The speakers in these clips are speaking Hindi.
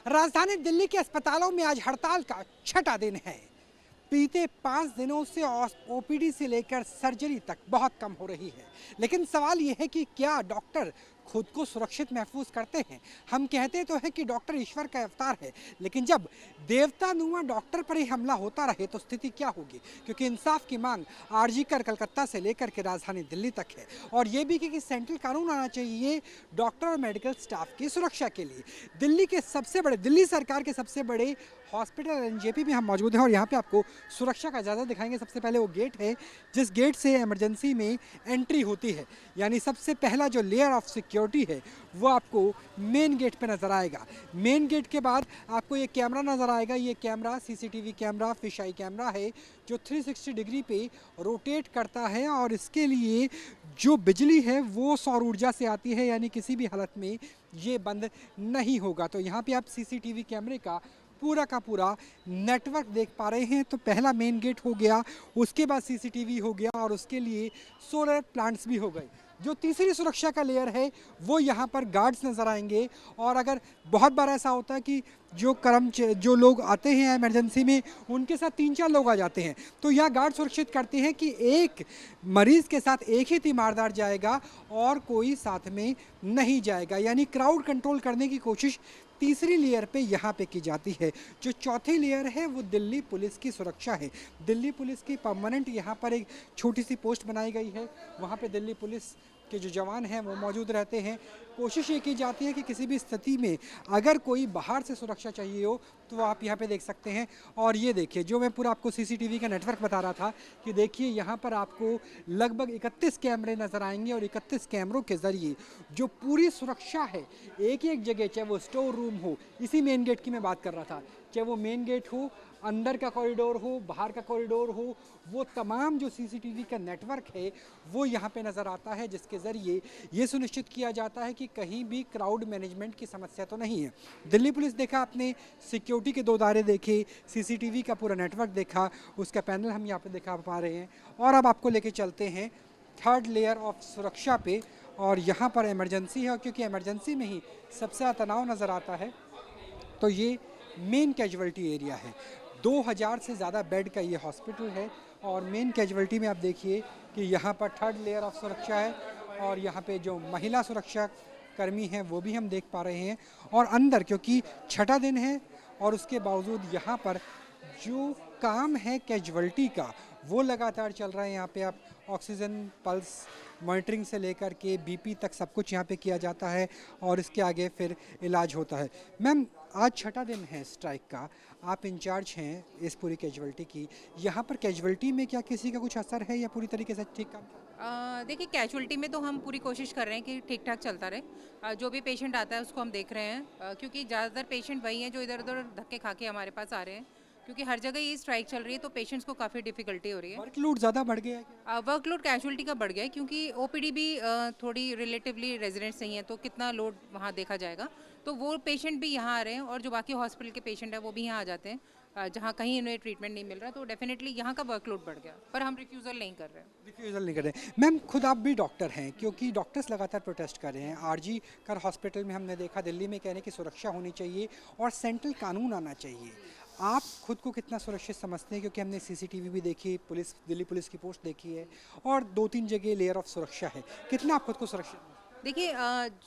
राजधानी दिल्ली के अस्पतालों में आज हड़ताल का छठा दिन है। बीते 5 दिनों से ओपीडी से लेकर सर्जरी तक बहुत कम हो रही है, लेकिन सवाल यह है कि क्या डॉक्टर खुद को सुरक्षित महसूस करते हैं। हम कहते तो हैं कि डॉक्टर ईश्वर का अवतार है, लेकिन जब देवतानुमा डॉक्टर पर ही हमला होता रहे तो स्थिति क्या होगी। क्योंकि इंसाफ की मांग आरजी कर कलकत्ता से लेकर के राजधानी दिल्ली तक है, और ये भी कि सेंट्रल कानून आना चाहिए डॉक्टर और मेडिकल स्टाफ की सुरक्षा के लिए। दिल्ली सरकार के सबसे बड़े हॉस्पिटल एनजेपी में हम मौजूद हैं और यहाँ पे आपको सुरक्षा का ज़्यादा दिखाएंगे। सबसे पहले वो गेट है जिस गेट से इमरजेंसी में एंट्री होती है, यानी सबसे पहला जो लेयर ऑफ सिक्योरिटी है वो आपको मेन गेट पे नज़र आएगा। मेन गेट के बाद आपको ये कैमरा नज़र आएगा। ये कैमरा सीसीटीवी कैमरा, फिश आई कैमरा है जो 360 डिग्री पे रोटेट करता है, और इसके लिए जो बिजली है वो सौर ऊर्जा से आती है, यानी किसी भी हालत में ये बंद नहीं होगा। तो यहाँ पे आप सीसीटीवी कैमरे का पूरा नेटवर्क देख पा रहे हैं। तो पहला मेन गेट हो गया, उसके बाद सीसीटीवी हो गया, और उसके लिए सोलर प्लांट्स भी हो गए। जो तीसरी सुरक्षा का लेयर है वो यहाँ पर गार्ड्स नज़र आएंगे। और अगर बहुत बार ऐसा होता है कि जो लोग आते हैं इमरजेंसी में उनके साथ 3-4 लोग आ जाते हैं, तो यह गार्ड सुरक्षित करते हैं कि एक मरीज़ के साथ एक ही तीमारदार जाएगा और कोई साथ में नहीं जाएगा, यानी क्राउड कंट्रोल करने की कोशिश तीसरी लेयर पे यहाँ पे की जाती है। जो चौथी लेयर है वो दिल्ली पुलिस की सुरक्षा है। दिल्ली पुलिस की परमानेंट यहाँ पर एक छोटी सी पोस्ट बनाई गई है, वहाँ पे दिल्ली पुलिस के जो जवान हैं वो मौजूद रहते हैं। कोशिश ये की जाती है कि किसी भी स्थिति में अगर कोई बाहर से सुरक्षा चाहिए हो तो आप यहाँ पे देख सकते हैं। और ये देखिए, जो मैं पूरा आपको सीसीटीवी का नेटवर्क बता रहा था कि देखिए यहाँ पर आपको लगभग 31 कैमरे नज़र आएंगे, और 31 कैमरों के ज़रिए जो पूरी सुरक्षा है एक एक जगह, चाहे वो स्टोर रूम हो, इसी मेन गेट की मैं बात कर रहा था, चाहे वो मेन गेट हो, अंदर का कॉरिडोर हो, बाहर का कॉरिडोर हो, वो तमाम जो सीसीटीवी का नेटवर्क है वो यहाँ पे नज़र आता है, जिसके ज़रिए ये सुनिश्चित किया जाता है कि कहीं भी क्राउड मैनेजमेंट की समस्या तो नहीं है। दिल्ली पुलिस देखा आपने, सिक्योरिटी के 2 दायरे देखे, सीसीटीवी का पूरा नेटवर्क देखा, उसका पैनल हम यहाँ पे दिखा पा रहे हैं। और अब आपको लेके चलते हैं थर्ड लेयर ऑफ सुरक्षा पे, और यहाँ पर इमरजेंसी है, और क्योंकि इमरजेंसी में ही सबसे ज़्यादा तनाव नज़र आता है, तो ये मेन कैजुअल्टी एरिया है। 2000 से ज़्यादा बेड का ये हॉस्पिटल है, और मेन कैजुअल्टी में आप देखिए कि यहाँ पर थर्ड लेयर ऑफ सुरक्षा है, और यहाँ पे जो महिला सुरक्षा कर्मी हैं वो भी हम देख पा रहे हैं। और अंदर क्योंकि छठा दिन है और उसके बावजूद यहाँ पर जो काम है कैजुअल्टी का वो लगातार चल रहा है। यहाँ पे आप ऑक्सीजन पल्स मॉनिटरिंग से लेकर के बीपी तक सब कुछ यहाँ पे किया जाता है, और इसके आगे फिर इलाज होता है। मैम, आज छठा दिन है स्ट्राइक का, आप इंचार्ज हैं इस पूरी कैजुअल्टी की। यहाँ पर कैजुअल्टी में क्या किसी का कुछ असर है या पूरी तरीके से ठीक काम? देखिए, कैजुअल्टी में तो हम पूरी कोशिश कर रहे हैं कि ठीक ठाक चलता रहे। जो भी पेशेंट आता है उसको हम देख रहे हैं, क्योंकि ज़्यादातर पेशेंट वही हैं जो इधर उधर धक्के खा के हमारे पास आ रहे हैं, क्योंकि हर जगह ये स्ट्राइक चल रही है तो पेशेंट्स को काफ़ी डिफिकल्टी हो रही है। वर्कलोड ज़्यादा बढ़ गया है क्या? वर्कलोड कैजुअल्टी का बढ़ गया है, क्योंकि ओपीडी भी थोड़ी रिलेटिवली रेजिडेंट्स नहीं है, तो कितना लोड वहाँ देखा जाएगा। तो वो पेशेंट भी यहाँ आ रहे हैं, और जो बाकी हॉस्पिटल के पेशेंट है वो भी यहाँ आ जाते हैं, जहाँ कहीं उन्हें ट्रीटमेंट नहीं मिल रहा, तो डेफिनेटली यहाँ का वर्कलोड बढ़ गया, पर हम रिफ्यूज़ल नहीं कर रहे हैं। रिफ्यूज़ल नहीं कर रहे। मैम, खुद आप भी डॉक्टर हैं, क्योंकि डॉक्टर्स लगातार प्रोटेस्ट कर रहे हैं। आरजी कर हॉस्पिटल में हमने देखा दिल्ली में कह रहे हैं कि सुरक्षा होनी चाहिए और सेंट्रल कानून आना चाहिए। आप खुद को कितना सुरक्षित समझते हैं? क्योंकि हमने सीसीटीवी भी देखी, दिल्ली पुलिस की पोस्ट देखी है, और 2-3 जगह लेयर ऑफ सुरक्षा है। कितना आप खुद को सुरक्षित? देखिए,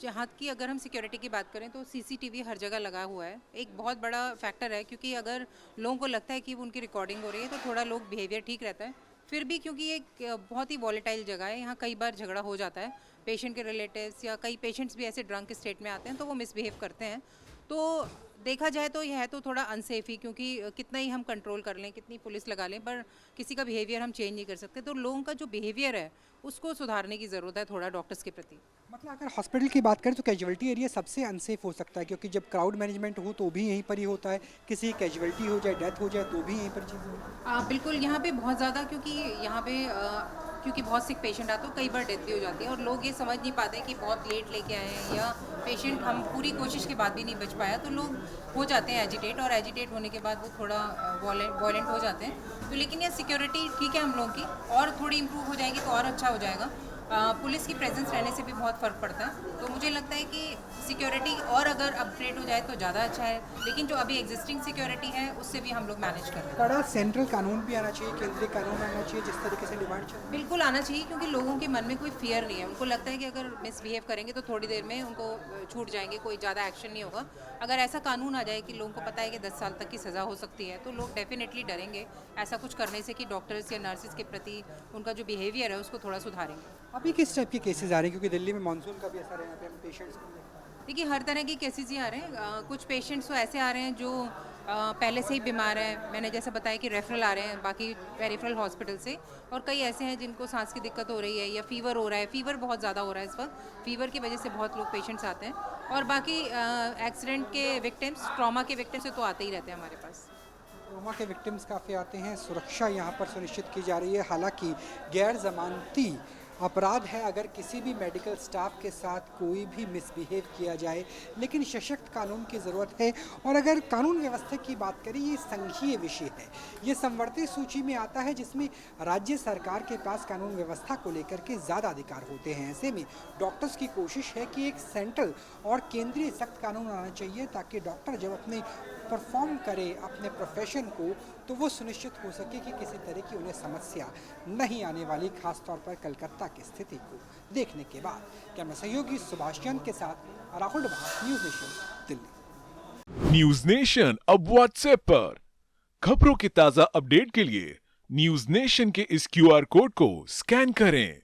जहाँ की अगर हम सिक्योरिटी की बात करें तो सीसीटीवी हर जगह लगा हुआ है, एक बहुत बड़ा फैक्टर है, क्योंकि अगर लोगों को लगता है कि उनकी रिकॉर्डिंग हो रही है तो थोड़ा लोग बिहेवियर ठीक रहता है। फिर भी क्योंकि ये एक बहुत ही वॉलेटाइल जगह है, यहाँ कई बार झगड़ा हो जाता है, पेशेंट के रिलेटिव्स या कई पेशेंट्स भी ऐसे ड्रंक स्टेट में आते हैं तो वो मिसबिहेव करते हैं। तो देखा जाए तो यह है तो थोड़ा अनसेफ ही, क्योंकि कितना ही हम कंट्रोल कर लें, कितनी पुलिस लगा लें, पर किसी का बिहेवियर हम चेंज नहीं कर सकते। तो लोगों का जो बिहेवियर है उसको सुधारने की ज़रूरत है थोड़ा डॉक्टर्स के प्रति। मतलब अगर हॉस्पिटल की बात करें तो कैजुअल्टी एरिया सबसे अनसेफ हो सकता है, क्योंकि जब क्राउड मैनेजमेंट हो तो भी यहीं पर ही होता है, किसी की कैजुअल्टी हो जाए, डेथ हो जाए तो भी यहीं पर चीज़ होती है। बिल्कुल, यहाँ पे बहुत ज़्यादा, क्योंकि यहाँ पे क्योंकि बहुत सिक पेशेंट आते हैं, कई बार डेथ भी हो जाती है, और लोग ये समझ नहीं पाते कि बहुत लेट लेके आए हैं, या पेशेंट हम पूरी कोशिश के बाद भी नहीं बच पाया, तो लोग हो जाते हैं एजिटेट, और एजिटेट होने के बाद वो थोड़ा वॉयलेंट हो जाते हैं। तो लेकिन ये सिक्योरिटी ठीक है हम लोग की, और थोड़ी इम्प्रूव हो जाएगी तो और अच्छा हो जाएगा। पुलिस की प्रेजेंस रहने से भी बहुत फ़र्क पड़ता है। तो मुझे लगता है कि सिक्योरिटी और अगर अपग्रेड हो जाए तो ज़्यादा अच्छा है, लेकिन जो अभी एग्जिस्टिंग सिक्योरिटी है उससे भी हम लोग मैनेज कर रहे हैं। कड़ा सेंट्रल कानून भी आना चाहिए, केंद्रीय कानून आना चाहिए, जिस तरीके से डिमांड चल रही बिल्कुल आना चाहिए, क्योंकि लोगों के मन में कोई फियर नहीं है। उनको लगता है कि अगर मिसबिहेव करेंगे तो थोड़ी देर में उनको छूट जाएंगे, कोई ज़्यादा एक्शन नहीं होगा। अगर ऐसा कानून आ जाए कि लोगों को पता है कि 10 साल तक की सज़ा हो सकती है, तो लोग डेफिनेटली डरेंगे ऐसा कुछ करने से कि डॉक्टर्स या नर्सेज के प्रति उनका जो बिहेवियर है उसको थोड़ा सुधारेंगे। है। अभी किस टाइप के केसेस आ रहे हैं, क्योंकि दिल्ली में मानसून का भी असर है, यहाँ पे हम पेशेंट्स को देखिए, हर तरह के केसेस ही आ रहे हैं। कुछ पेशेंट्स तो ऐसे आ रहे हैं जो पहले से ही बीमार हैं। मैंने जैसे बताया कि रेफरल आ रहे हैं बाकी पेरिफेरल हॉस्पिटल से, और कई ऐसे हैं जिनको सांस की दिक्कत हो रही है या फीवर हो रहा है। फीवर बहुत ज़्यादा हो रहा है इस वक्त, फीवर की वजह से बहुत लोग पेशेंट्स आते हैं। और बाकी एक्सीडेंट के विक्टिम्स, ट्रॉमा के विक्टिम्स तो आते ही रहते हैं हमारे पास। ट्रोमा के विक्टिम्स काफ़ी आते हैं। सुरक्षा यहाँ पर सुनिश्चित की जा रही है। हालांकि गैर जमानती अपराध है अगर किसी भी मेडिकल स्टाफ के साथ कोई भी मिसबिहेव किया जाए, लेकिन सशक्त कानून की ज़रूरत है। और अगर कानून व्यवस्था की बात करें, ये संघीय विषय है, ये संवर्ती सूची में आता है, जिसमें राज्य सरकार के पास कानून व्यवस्था को लेकर के ज़्यादा अधिकार होते हैं। ऐसे में डॉक्टर्स की कोशिश है कि एक सेंट्रल और केंद्रीय सख्त कानून आना चाहिए, ताकि डॉक्टर जब अपने परफॉर्म करे अपने प्रोफेशन को, तो वो सुनिश्चित हो सके कि किसी तरह की उन्हें समस्या नहीं आने वाली, खासतौर पर कलकत्ता की स्थिति को देखने के बाद। कैमरा सहयोगी सुभाष चंद के साथ Rahul Dabhas, news nation, Delhi. News nation अब व्हाट्सएप पर खबरों के ताजा अपडेट के लिए न्यूज नेशन के इस क्यूआर कोड को स्कैन करें